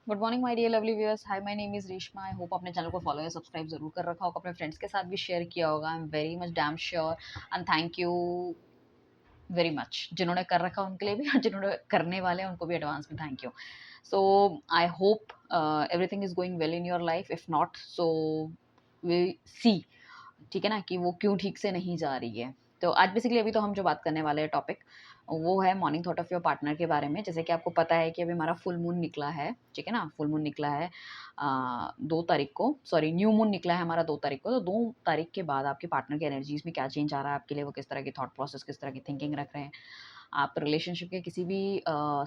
Good morning my dear lovely viewers. Hi, my name is Reshma. I hope अपने channel को follow या subscribe जरूर कर रखा होगा, अपने फ्रेंड्स के साथ भी शेयर किया होगा। I am very much damn sure and thank you very much जिन्होंने कर रखा उनके लिए भी और जिन्होंने करने वाले हैं उनको भी एडवांस में thank you. So I hope everything is going well in your life. If not so we see, ठीक है ना, कि वो क्यों ठीक से नहीं जा रही है। तो आज बेसिकली अभी तो हम जो बात करने वाले हैं टॉपिक वो है morning thought of your partner के बारे में। जैसे कि आपको पता है कि अभी हमारा फुल मून निकला है, ठीक है ना, फुल मून निकला है 2 तारीख को, सॉरी न्यू मून निकला है हमारा 2 तारीख को। तो 2 तारीख के बाद आपके पार्टनर के एनर्जीज में क्या चेंज आ रहा है आपके लिए, वो किस तरह की थॉट प्रोसेस, किस तरह की थिंकिंग रख रहे हैं। आप रिलेशनशिप के किसी भी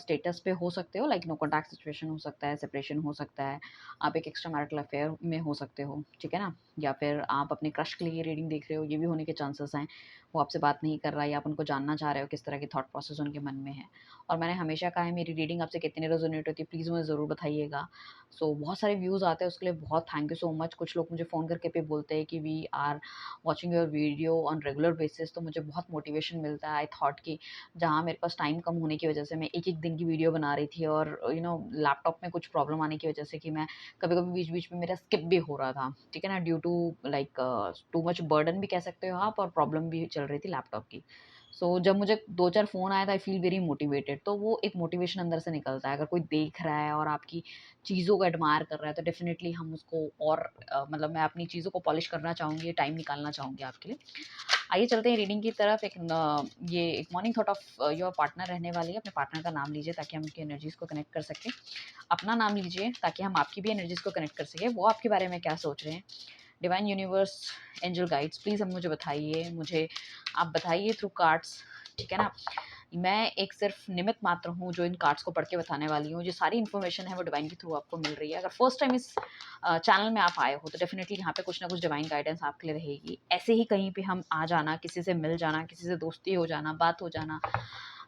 स्टेटस पे हो सकते हो, लाइक नो कॉन्टैक्ट सिचुएशन हो सकता है, सेपरेशन हो सकता है, आप एक एक्स्ट्रा मैरिटल अफेयर में हो सकते हो, ठीक है ना, या फिर आप अपने क्रश के लिए रीडिंग देख रहे हो, ये भी होने के चांसेस हैं। वो आपसे बात नहीं कर रहा है या आप उनको जानना चाह रहे हो किस तरह की थॉट प्रोसेस उनके मन में है। और मैंने हमेशा कहा है मेरी रीडिंग आपसे कितनी रेजोनेट होती है प्लीज़ मुझे ज़रूर बताइएगा। सो बहुत सारे व्यूज़ आते हैं, उसके लिए बहुत थैंक यू सो मच। कुछ लोग मुझे फ़ोन करके भी बोलते हैं कि we are watching your video on regular basis, तो मुझे बहुत मोटिवेशन मिलता है। आई थॉट कि जहाँ मेरे पास टाइम कम होने की वजह से मैं एक-एक दिन की वीडियो बना रही थी और लैपटॉप में कुछ प्रॉब्लम आने की वजह से कि मैं कभी-कभी बीच-बीच में मेरा स्किप भी हो रहा था, ठीक है ना, due to like too much burden भी कह सकते हो आप, और प्रॉब्लम भी चल रही थी लैपटॉप की। सो जब मुझे 2-4 फ़ोन आया था आई फ़ील वेरी मोटिवेटेड, तो वो एक मोटिवेशन अंदर से निकलता है। अगर कोई देख रहा है और आपकी चीज़ों को एडमायर कर रहा है तो डेफ़िनिटली हम उसको और मतलब मैं अपनी चीज़ों को पॉलिश करना चाहूँगी, टाइम निकालना चाहूँगी आपके लिए। आइए चलते हैं रीडिंग की तरफ। ये एक morning thought of your partner रहने वाली है। अपने पार्टनर का नाम लीजिए ताकि हम उनकी एनर्जीज़ को कनेक्ट कर सकें। अपना नाम लीजिए ताकि हम आपकी भी एनर्जीज़ को कनेक्ट कर सकें। वो आपके बारे में क्या सोच रहे हैं। Divine universe, angel guides, please अब मुझे बताइए, मुझे आप बताइए थ्रू कार्ड्स, ठीक है ना। मैं एक सिर्फ निमित्त मात्र हूँ जो इन कार्ड्स को पढ़ के बताने वाली हूँ। जो सारी इन्फॉर्मेशन है वो डिवाइन के थ्रू आपको मिल रही है। अगर फर्स्ट टाइम इस चैनल में आप आए हो तो डेफिनेटली यहाँ पे कुछ ना कुछ डिवाइन गाइडेंस आपके लिए रहेगी। ऐसे ही कहीं पे हम आ जाना, किसी से मिल जाना, किसी से दोस्ती हो जाना, बात हो जाना,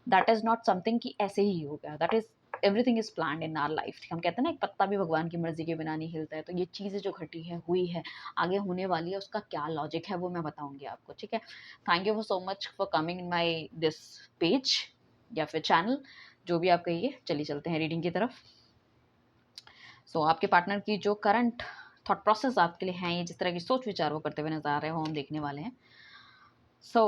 दैट इज़ नॉट समथिंग कि ऐसे ही हो गया। That is everything is planned in our life. हम कहते हैं ना एक पत्ता भी भगवान की मर्जी के बिना नहीं हिलता है। तो ये चीज़ें जो घटी है, हुई है, आगे होने वाली है, उसका क्या लॉजिक है वो मैं बताऊंगी आपको, ठीक है। Thank you so much for coming in my this page या फिर चैनल, जो भी आप कहिए। चलिए चलते हैं रीडिंग की तरफ। सो आपके पार्टनर की जो करंट थॉट प्रोसेस आपके लिए हैं, ये जिस तरह की सोच विचार वो करते हुए नजर आ रहे हो, हम देखने वाले हैं। सो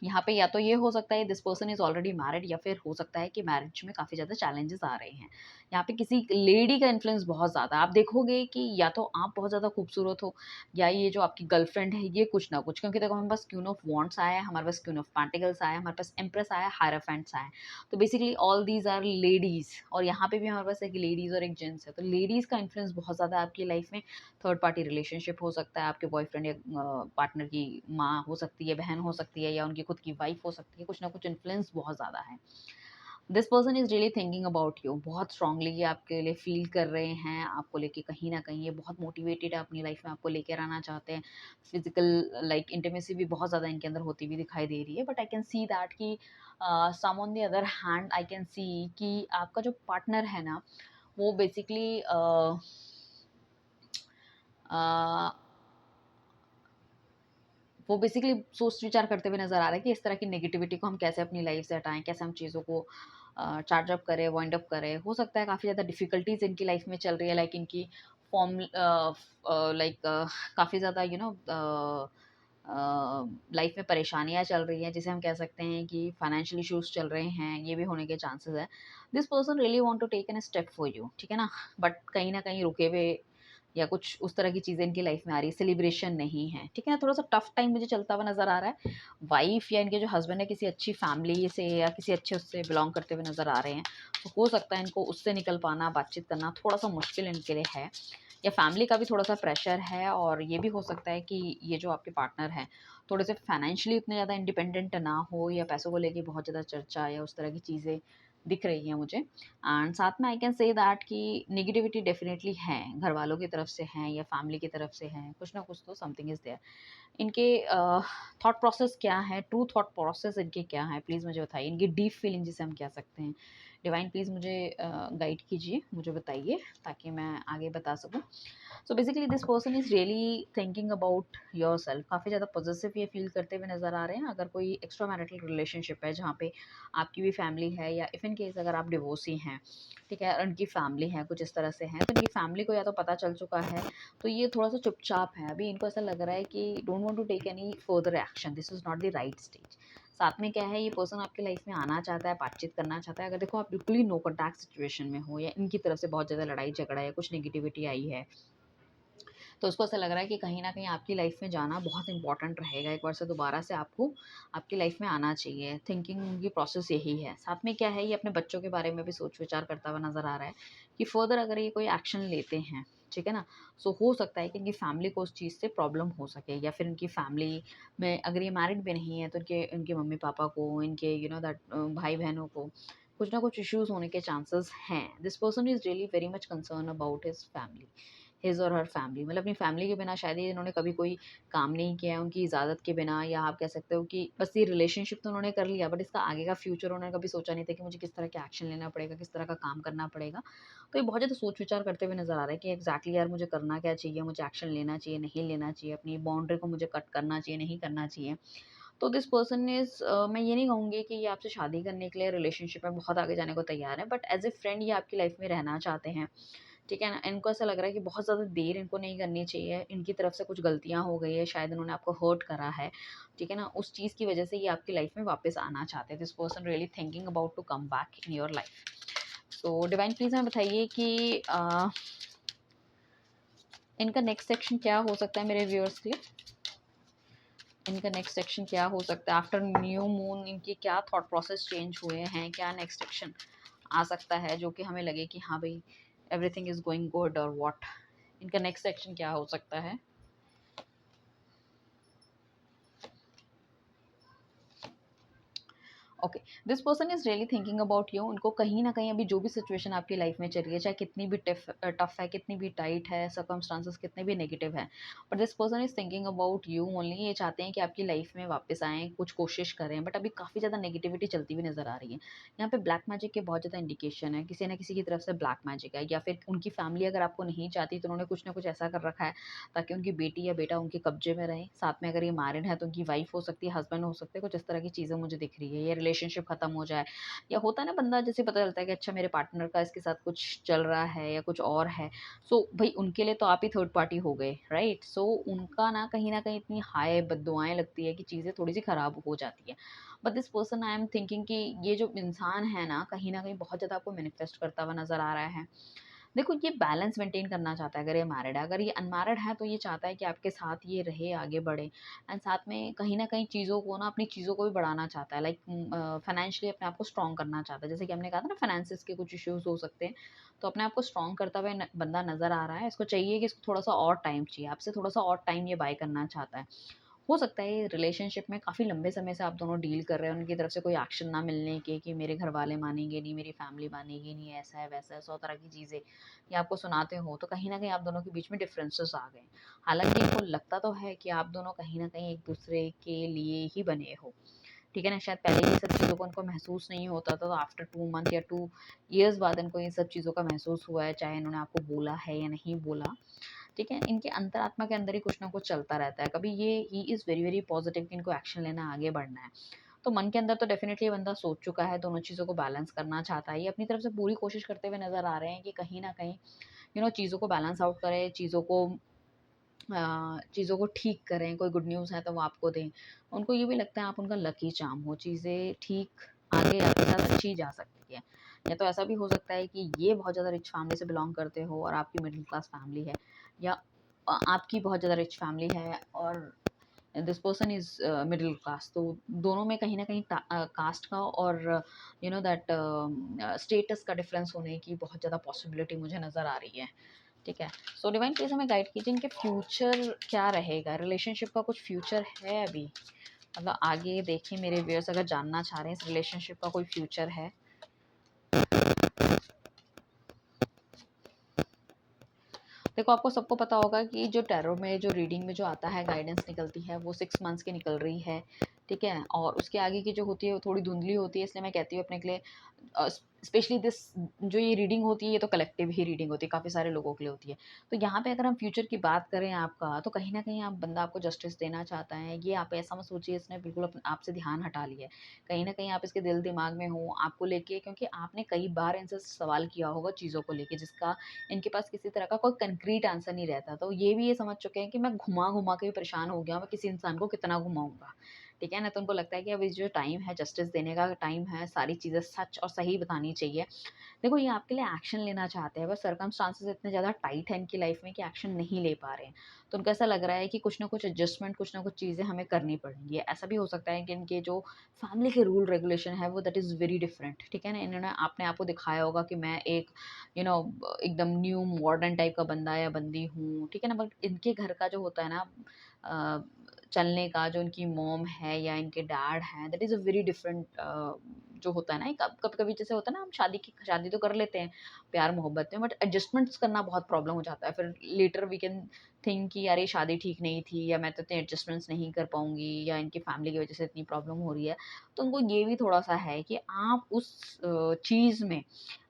यहाँ पे या तो ये हो सकता है this person is already married, या फिर हो सकता है कि मैरिज में काफ़ी ज़्यादा चैलेंजेस आ रहे हैं। यहाँ पे किसी लेडी का इन्फ्लुएंस बहुत ज़्यादा है। आप देखोगे कि या तो आप बहुत ज़्यादा खूबसूरत हो, या ये जो आपकी गर्लफ्रेंड है ये कुछ ना कुछ, क्योंकि देखो हमारे पास क्वीन ऑफ वॉन्ड्स आया है, हमारे पास क्वीन ऑफ पेंटिकल्स आया है, हमारे पास एम्प्रेस आया है, हायराफेंट्स आया है। तो basically all these are ladies, और यहाँ पे भी हमारे पास एक लेडीज़ और एक जेंट्स है। तो लेडीज़ का इन्फ्लुएंस बहुत ज़्यादा है आपकी लाइफ में। थर्ड पार्टी रिलेशनशिप हो सकता है, आपके बॉयफ्रेंड या पार्टनर की माँ हो सकती है, बहन हो सकती है, या उनकी खुद की वाइफ हो सकती है। कुछ ना कुछ इन्फ्लुएंस बहुत ज़्यादा है। This person is really thinking about you. बहुत स्ट्रांगली ये आपके लिए फील कर रहे हैं, आपको लेके कहीं ना कहीं ये बहुत मोटिवेटेड है, अपनी लाइफ में आपको लेकर आना चाहते हैं। फिजिकल लाइक इंटीमेसी भी बहुत ज़्यादा इनके अंदर होती हुई दिखाई दे रही है। But I can see that कि some on the other hand I can see कि आपका जो पार्टनर है ना, वो बेसिकली वो बेसिकली सोच विचार करते हुए नज़र आ रहा है कि इस तरह की नेगेटिविटी को हम कैसे अपनी लाइफ से हटाएँ, कैसे हम चीज़ों को चार्ज अप करें, वाइंड अप करें। हो सकता है काफ़ी ज़्यादा डिफ़िकल्टीज़ इनकी लाइफ में चल रही है, लाइक इनकी फॉर्म लाइक काफ़ी ज़्यादा लाइफ में परेशानियाँ चल रही हैं, जिसे हम कह सकते हैं कि फाइनेंशियल इश्यूज़ चल रहे हैं, ये भी होने के चांसेस है। This person really want to take an step for you, ठीक है ना? बट कहीं न कहीं रुके हुए या कुछ उस तरह की चीज़ें इनकी लाइफ में आ रही है, सेलिब्रेशन नहीं है, ठीक है ना? थोड़ा-सा टफ टाइम मुझे चलता हुआ नज़र आ रहा है। वाइफ़ या इनके जो हस्बैंड है किसी अच्छी फैमिली से या किसी अच्छे उससे बिलॉन्ग करते हुए नज़र आ रहे हैं। तो हो सकता है इनको उससे निकल पाना, बातचीत करना थोड़ा-सा मुश्किल इनके लिए है, या फैमिली का भी थोड़ा-सा प्रेशर है। और ये भी हो सकता है कि ये जो आपके पार्टनर हैं, थोड़े से फाइनेंशियली उतने ज़्यादा इंडिपेंडेंट ना हो, या पैसों को लेके बहुत ज़्यादा चर्चा या उस तरह की चीज़ें दिख रही हैं मुझे। एंड साथ में आई कैन से दैट कि नेगेटिविटी डेफिनेटली है, घर वालों की तरफ से है या फैमिली की तरफ से है, कुछ ना कुछ तो समथिंग इज़ देयर। इनके थॉट प्रोसेस क्या है, ट्रू थॉट प्रोसेस इनके क्या है, प्लीज़ मुझे बताइए। इनकी डीप फीलिंग जिसे हम कह सकते हैं, डिवाइन प्लीज़ मुझे गाइड कीजिए, मुझे बताइए ताकि मैं आगे बता सकूँ। So basically this person is really thinking about yourself, काफ़ी ज़्यादा पॉजिटिव ये फील करते हुए नज़र आ रहे हैं। अगर कोई एक्स्ट्रा मैरिटल रिलेशनशिप है जहाँ पे आपकी भी फैमिली है, या इफ़ इन केस अगर आप डिवोर्सी हैं, ठीक है, और उनकी फैमिली है कुछ इस तरह से हैं, तो इनकी फैमिली को या तो पता चल चुका है, तो ये थोड़ा सा चुपचाप है अभी। इनको ऐसा लग रहा है कि don't want to take any further action, this is not the right stage. साथ में क्या है, ये पर्सन आपकी लाइफ में आना चाहता है, बातचीत करना चाहता है। अगर देखो आप बिल्कुल ही नो कॉन्टैक्ट सिचुएशन में हो, या इनकी तरफ से बहुत ज़्यादा लड़ाई झगड़ा या कुछ नेगेटिविटी आई है, तो उसको ऐसा लग रहा है कि कहीं न कहीं आपकी लाइफ में जाना बहुत इम्पोर्टेंट रहेगा। एक बार से दोबारा से आपको आपकी लाइफ में आना चाहिए। थिंकिंग की प्रोसेस यही है। साथ में क्या है, ये अपने बच्चों के बारे में भी सोच-विचार करता हुआ नज़र आ रहा है कि फ़र्दर अगर ये कोई एक्शन लेते हैं, ठीक है ना? सो हो सकता है कि इनकी फैमिली को उस चीज़ से प्रॉब्लम हो सके, या फिर इनकी फैमिली में अगर ये मैरिड भी नहीं है, तो इनके इनके मम्मी-पापा को, इनके दैट भाई-बहनों को कुछ ना कुछ इश्यूज़ होने के चांसेस हैं। This person is really very much concern about his family, his और हर फैमिली। मतलब अपनी फैमिली के बिना शायद ही इन्होंने कभी कोई काम नहीं किया है, उनकी इजाज़त के बिना, या आप कह सकते हो कि बस ये रिलेशनशिप तो उन्होंने कर लिया, बट इसका आगे का फ्यूचर उन्होंने कभी सोचा नहीं था कि मुझे किस तरह के एक्शन लेना पड़ेगा, किस तरह का काम करना पड़ेगा। तो ये बहुत ज़्यादा सोच विचार करते हुए नज़र आ रहा है कि एग्जैक्टली यार मुझे करना क्या चाहिए, मुझे एक्शन लेना चाहिए, नहीं लेना चाहिए, अपनी बाउंड्री को मुझे कट करना चाहिए, नहीं करना चाहिए। तो दिस पर्सन इज़ मैं ये नहीं कहूँगी कि ये आपसे शादी करने के लिए रिलेशनशिप में बहुत आगे जाने को तैयार है, बट एज़ ए फ्रेंड ये आपकी लाइफ में रहना चाहते हैं, ठीक है ना? इनको ऐसा लग रहा है कि बहुत ज़्यादा देर इनको नहीं करनी चाहिए, इनकी तरफ से कुछ गलतियाँ हो गई है, शायद इन्होंने आपको हर्ट करा है, ठीक है ना? उस चीज़ की वजह से ये आपकी लाइफ में वापस आना चाहते हैं। This person really thinking about to come back in your life. So divine please हमें बताइए कि इनका नेक्स्ट सेक्शन क्या हो सकता है मेरे व्यूअर्स के लिए? इनका नेक्स्ट सेक्शन क्या हो सकता है आफ्टर न्यू मून? इनकी क्या थॉट प्रोसेस चेंज हुए हैं? क्या नेक्स्ट सेक्शन आ सकता है जो कि हमें लगे कि हाँ भाई एवरीथिंग इज गोइंग गुड, और व्हाट इनका नेक्स्ट सेक्शन क्या हो सकता है? Okay, this person is really thinking about you. उनको कहीं ना कहीं अभी जो भी सिचुएशन आपकी लाइफ में चल रही है, चाहे कितनी भी टफ है, कितनी भी टाइट है, सर्कमस्टांसेस कितने भी नेगेटिव है, but this person is thinking about you only. ये चाहते हैं कि आपकी लाइफ में वापस आएँ, कुछ कोशिश करें, बट अभी काफ़ी ज़्यादा नेगेटिविटी चलती हुई नजर आ रही है। यहाँ पे ब्लैक मैजिक के बहुत ज़्यादा इंडिकेशन है, किसी ना किसी की तरफ से ब्लैक मैजिक है, या फिर उनकी फैमिली अगर आपको नहीं चाहती तो उन्होंने कुछ ना कुछ ऐसा कर रखा है ताकि उनकी बेटी या बेटा उनके कब्जे में रहे। साथ में अगर ये मैरिड है तो उनकी वाइफ हो सकती है, हस्बैंड हो सकते हैं, कुछ इस तरह की चीज़ें मुझे दिख रही है। ये रिलेशनशिप खत्म हो जाए, या होता है ना बंदा जैसे पता चलता है कि अच्छा मेरे पार्टनर का इसके साथ कुछ चल रहा है या कुछ और है, सो भाई उनके लिए तो आप ही थर्ड पार्टी हो गए, राइट? सो उनका ना कहीं इतनी हाय बददुआएं लगती है कि चीज़ें थोड़ी सी खराब हो जाती है। But this person I am thinking कि ये जो इंसान है ना कहीं बहुत ज़्यादा आपको मैनिफेस्ट करता हुआ नजर आ रहा है। देखो ये बैलेंस मेंटेन करना चाहता है। अगर ये मैरिड है, अगर ये अनमैरिड है, तो ये चाहता है कि आपके साथ ये रहे, आगे बढ़े, एंड साथ में कहीं न कहीं चीज़ों को ना अपनी चीज़ों को भी बढ़ाना चाहता है, लाइक फाइनेंशियली अपने आप को स्ट्रॉन्ग करना चाहता है। जैसे कि हमने कहा था ना फाइनेंसेस के कुछ इश्यूज़ हो सकते हैं, तो अपने आप को स्ट्रॉन्ग करता हुआ न बंदा नज़र आ रहा है। इसको चाहिए कि इसको थोड़ा-सा और टाइम चाहिए, आपसे थोड़ा-सा और टाइम ये बाय करना चाहता है। हो सकता है रिलेशनशिप में काफ़ी लंबे समय से आप दोनों डील कर रहे हो, उनकी तरफ से कोई एक्शन ना मिलने के, कि मेरे घर वाले मानेंगे नहीं, मेरी फैमिली मानेगी नहीं, ऐसा है वैसा है, 100 तरह की चीज़ें ये आपको सुनाते हो, तो कहीं न कहीं आप दोनों के बीच में डिफरेंसेस आ गए। हालाँकि इनको लगता तो है कि आप दोनों कहीं न कहीं एक-दूसरे के लिए ही बने हो, ठीक है ना? शायद पहले ये सब चीज़ों को उनको महसूस नहीं होता था, तो आफ्टर 2 मंथ या 2 इयर्स बाद इनको ये सब चीज़ों का महसूस हुआ है, चाहे इन्होंने आपको बोला है या नहीं बोला। ठीक है? इनके अंतरात्मा के अंदर ही कुछ ना कुछ चलता रहता है। कभी ये he is very very positive कि इनको एक्शन लेना, आगे बढ़ना है। तो मन के अंदर तो डेफ़िनिटली ये बंदा सोच चुका है, दोनों चीज़ों को बैलेंस करना चाहता है। ये अपनी तरफ से पूरी कोशिश करते हुए नज़र आ रहे हैं कि कहीं न कहीं चीज़ों को बैलेंस आउट करें, चीज़ों को ठीक करें। कोई गुड न्यूज़ है तो वो आपको दें। उनको ये भी लगता है आप उनका लकी चार्म हो, चीज़ें ठीक आगे आपके साथ अच्छी जा सकती है। या तो ऐसा भी हो सकता है कि ये बहुत ज़्यादा रिच फैमिली से बिलॉन्ग करते हो और आपकी मिडिल क्लास फैमिली है, या आपकी बहुत ज़्यादा रिच फैमिली है और this person is middle class. तो दोनों में कहीं न कहीं कास्ट का और दैट स्टेटस का डिफ़रेंस होने की बहुत ज़्यादा पॉसिबिलिटी मुझे नज़र आ रही है। ठीक है? सो डिवाइन प्लीज़ हमें गाइड कीजिए इनके फ्यूचर क्या रहेगा? रिलेशनशिप का कुछ फ्यूचर है अभी? मतलब आगे देखिए मेरे व्यूअर्स अगर जानना चाह रहे हैं इस रिलेशनशिप का कोई फ्यूचर है? देखो आपको सबको पता होगा कि जो टैरो में जो रीडिंग में जो आता है गाइडेंस निकलती है वो 6 मंथ्स की निकल रही है, ठीक है? और उसके आगे की जो होती है वो थोड़ी धुंधली होती है, इसलिए मैं कहती हूँ अपने के लिए स्पेशली दिस जो ये रीडिंग होती है, ये तो कलेक्टिव ही रीडिंग होती है, काफ़ी सारे लोगों के लिए होती है। तो यहाँ पे अगर हम फ्यूचर की बात करें आपका, तो कहीं न कहीं आप बंदा आपको जस्टिस देना चाहता है। ये आप ऐसा मत सोचिए इसने बिल्कुल आपसे ध्यान हटा लिया है। कहीं न कहीं आप इसके दिल-दिमाग में हो, आपको लेके, क्योंकि आपने कई बार इनसे सवाल किया होगा चीज़ों को लेके, जिसका इनके पास किसी तरह का कोई कंक्रीट आंसर नहीं रहता। तो ये भी ये समझ चुके हैं कि मैं घुमा-घुमा के भी परेशान हो गया हूँ, मैं किसी इंसान को कितना घुमाऊँगा। ठीक है ना? तो उनको लगता है कि अब ये जो टाइम है, जस्टिस देने का टाइम है, सारी चीज़ें सच और सही बतानी चाहिए। देखो, ये आपके लिए एक्शन लेना चाहते हैं, बस सर्कमस्टांसेस इतने ज़्यादा टाइट हैं इनकी लाइफ में कि एक्शन नहीं ले पा रहे हैं। तो उनको ऐसा लग रहा है कि कुछ ना कुछ एडजस्टमेंट, कुछ ना कुछ चीज़ें हमें करनी पड़ेंगी। ऐसा भी हो सकता है कि इनके जो फैमिली के रूल रेगुलेशन है वो दैट इज़ वेरी डिफरेंट, ठीक है ना? इन्होंने अपने आप को दिखाया होगा कि मैं एक एकदम न्यू मॉडर्न टाइप का बंदा या बंदी हूँ, ठीक है ना? बट इनके घर का जो होता है ना अ, चलने का, जो इनकी मॉम है या इनके डैड हैं, that is a very different जो होता है ना, एक कभी-कभी जैसे होता है ना, हम शादी तो कर लेते हैं प्यार मोहब्बत में, बट एडजस्टमेंट्स करना बहुत प्रॉब्लम हो जाता है। फिर लेटर वी कैन थिंक कि यार ये शादी ठीक नहीं थी, या मैं तो इतने एडजस्टमेंट्स नहीं कर पाऊँगी, या इनकी फैमिली की वज़ह से इतनी प्रॉब्लम हो रही है। तो उनको ये भी थोड़ा-सा है कि आप उस चीज़ में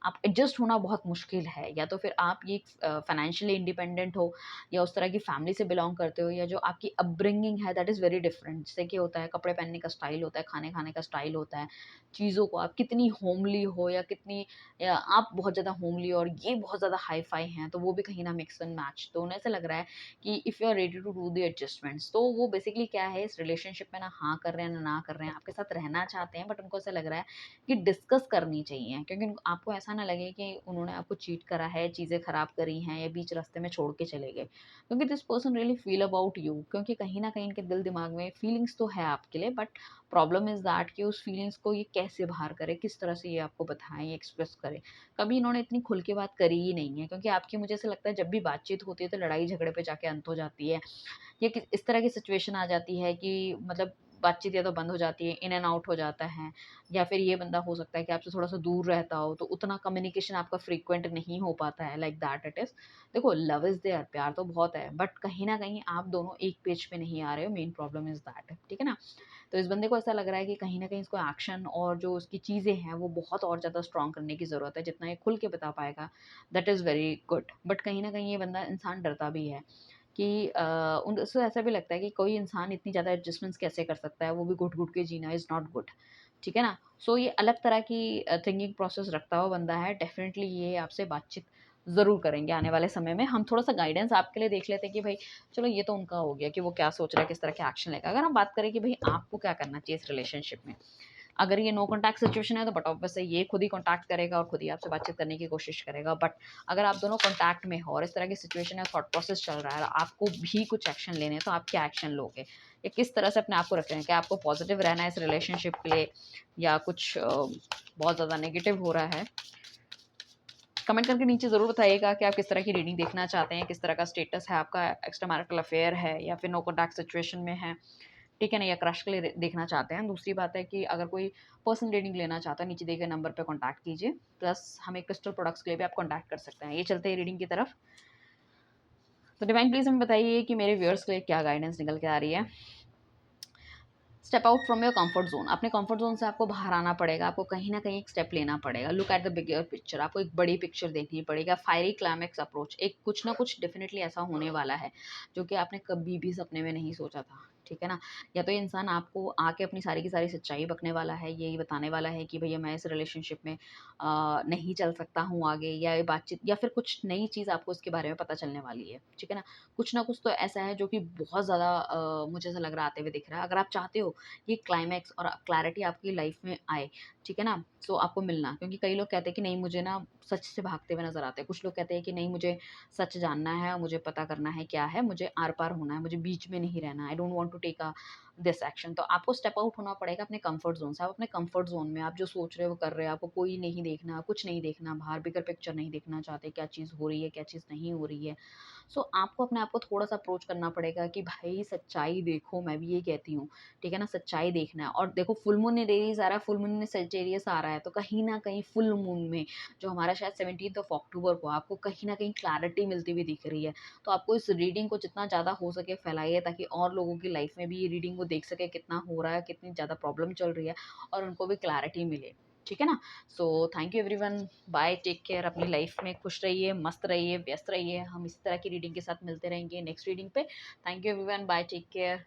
आप एडजस्ट होना बहुत मुश्किल है। या तो फिर आप ये फाइनेंशियली इंडिपेंडेंट हो, या उस तरह की फैमिली से बिलॉन्ग करते हो, या जो आपकी अपब्रिंगिंग है दैट इज़ वेरी डिफरेंट। जैसे कि होता है कपड़े पहनने का स्टाइल होता है, खाने खाने का स्टाइल होता है, चीज़ों को आप कितनी होमली हो, या कितनी, या आप बहुत ज़्यादा होमली और ये बहुत ज़्यादा हाई-फाई हैं, तो वो भी कहीं ना मिक्स एंड मैच। तो उन्हें ऐसा लग रहा है कि if you are ready to do the adjustments, तो वो बेसिकली क्या है, इस रिलेशनशिप में ना हाँ कर रहे हैं ना कर रहे हैं, आपके साथ रहना चाहते हैं, बट उनको ऐसा लग रहा है कि डिस्कस करनी चाहिए, क्योंकि आपको ऐसा ना लगे कि उन्होंने आपको चीट करा है, चीज़ें खराब करी हैं, या बीच रास्ते में छोड़ के चले गए। क्योंकि this person really feel about you, क्योंकि कहीं न कहीं इनके दिल दिमाग में फीलिंग्स तो है आपके लिए, बट प्रॉब्लम इज़ दैट कि उस फीलिंग्स को ये कैसे बाहर करे, किस तरह से ये आपको बताएँ, एक्सप्रेस करें। कभी इन्होंने इतनी खुल के बात करी ही नहीं है, क्योंकि आपकी, मुझे ऐसा लगता है, जब भी बातचीत होती है तो लड़ाई झगड़े पे जाके अंत हो जाती है। या कि इस तरह की सिचुएशन आ जाती है कि मतलब बातचीत या तो बंद हो जाती है, इन एंड आउट हो जाता है, या फिर ये बंदा हो सकता है कि आपसे थोड़ा-सा दूर रहता हो, तो उतना कम्युनिकेशन आपका फ्रीक्वेंट नहीं हो पाता है, लाइक दैट इट इज़। देखो, लव इज़ देयर, प्यार तो बहुत है, बट कहीं न कहीं आप दोनों एक पेज पे नहीं आ रहे हो, मेन प्रॉब्लम इज़ दैट, ठीक है ना? तो इस बंदे को ऐसा लग रहा है कि कहीं न कहीं इसको एक्शन और जो उसकी चीज़ें हैं, वो बहुत और ज़्यादा स्ट्रॉन्ग करने की ज़रूरत है, जितना ये खुल के बता पाएगा, that is very good. But कहीं न कहीं ये बंदा, इंसान डरता भी है। कि उसको ऐसा भी लगता है कि कोई इंसान इतनी ज़्यादा एडजस्टमेंट्स कैसे कर सकता है, वो भी घुट-घुट के जीना इज़ नॉट गुड, ठीक है ना? सो ये अलग तरह की थिंकिंग प्रोसेस रखता हुआ बंदा है, डेफ़िनिटली ये आपसे बातचीत ज़रूर करेंगे आने वाले समय में। हम थोड़ा-सा गाइडेंस आपके लिए देख लेते हैं कि भई चलो, ये तो उनका हो गया कि वो क्या सोच रहा है, किस तरह के एक्शन लेगा। अगर हम बात करें कि भई आपको क्या करना चाहिए इस रिलेशनशिप में? अगर ये नो कॉन्टैक्ट सिचुएशन है, तो बट ऑब्वियसली ये खुद ही कॉन्टैक्ट करेगा और खुद ही आपसे बातचीत करने की कोशिश करेगा। बट अगर आप दोनों कॉन्टैक्ट में हो और इस तरह की सिचुएशन है, थॉट प्रोसेस चल रहा है और आपको भी कुछ एक्शन लेने हैं, तो आप क्या एक्शन लोगे? या किस तरह से अपने आप को रख रहे हैं? क्या आपको पॉजिटिव रहना है इस रिलेशनशिप के लिए, या कुछ बहुत ज़्यादा नेगेटिव हो रहा है? कमेंट करके नीचे ज़रूर बताइएगा कि आप किस तरह की रीडिंग देखना चाहते हैं, किस तरह का स्टेटस है आपका, एक्स्ट्रा मैरिटल अफेयर है या फिर नो कॉन्टैक्ट सिचुएशन में है, ठीक है ना? या क्रश के लिए देखना चाहते हैं। दूसरी बात है कि अगर कोई पर्सनल रीडिंग लेना चाहता है, नीचे दिए गए नंबर पे कॉन्टैक्ट कीजिए। प्लस हमें क्रिस्टल प्रोडक्ट्स के लिए भी आप कॉन्टैक्ट कर सकते हैं। ये चलते हैं रीडिंग की तरफ। तो डिवाइन प्लीज़ हमें बताइए कि मेरे व्यूअर्स के लिए क्या गाइडेंस निकल के आ रही है? Step out from your comfort zone. अपने कंफर्ट जोन से आपको बाहर आना पड़ेगा, आपको कहीं न कहीं एक स्टेप लेना पड़ेगा। Look at the bigger picture, आपको एक बड़ी पिक्चर देखनी पड़ेगी। फायरी क्लाइमैक्स अप्रोच, एक कुछ ना कुछ डेफिनिटली ऐसा होने वाला है, जो कि आपने कभी भी सपने में नहीं सोचा था, ठीक है ना? या तो ये इंसान आपको आके अपनी सारी की सारी सच्चाई बकने वाला है, यही बताने वाला है कि भैया मैं इस रिलेशनशिप में नहीं चल सकता हूँ आगे, या ये बातचीत, या फिर कुछ नई चीज़ आपको इसके बारे में पता चलने वाली है, ठीक है ना? कुछ ना कुछ तो ऐसा है जो कि बहुत ज़्यादा मुझे ऐसा लग रहा है आते हुए दिख रहा है। अगर आप चाहते हो ये क्लाइमैक्स और क्लैरिटी आपकी लाइफ में आए, ठीक है ना? सो आपको मिलना, क्योंकि कई लोग कहते हैं कि नहीं, मुझे ना सच से भागते हुए नज़र आते हैं। कुछ लोग कहते हैं कि नहीं, मुझे सच जानना है, मुझे पता करना है क्या है, मुझे आर-पार होना है, मुझे बीच में नहीं रहना, I don't want to take this action. तो आपको स्टेप आउट होना पड़ेगा अपने कम्फर्ट ज़ोन से। आप अपने कम्फर्ट ज़ोन में, आप जो सोच रहे हो वो कर रहे हो, आपको कोई नहीं देखना, कुछ नहीं देखना, बाहर बिगर पिक्चर नहीं देखना चाहते, क्या चीज़ हो रही है, क्या चीज़ नहीं हो रही है। सो आपको अपने आप को थोड़ा-सा अप्रोच करना पड़ेगा कि भाई सच्चाई देखो, मैं भी ये कहती हूँ, ठीक है ना? सच्चाई देखना है। और देखो, फुल मून in Aries आ रहा है, फुल मून में सेजिटेरियस आ रहा है, तो कहीं न कहीं फुल मून में, जो हमारा शायद 17th ऑफ अक्टूबर को, आपको कहीं न कहीं क्लैरिटी मिलती हुई दिख रही है। तो आपको इस रीडिंग को जितना ज़्यादा हो सके फैलाइए, ताकि और लोगों की लाइफ में भी ये रीडिंग वो देख सके कितना हो रहा है, कितनी ज़्यादा प्रॉब्लम चल रही है, और उनको भी क्लैरिटी मिले। ठीक है ना? So thank you everyone, bye, take care, अपनी लाइफ में खुश रहिए, मस्त रहिए, व्यस्त रहिए। हम इसी तरह की रीडिंग के साथ मिलते रहेंगे नेक्स्ट रीडिंग पे। Thank you everyone, bye, take care.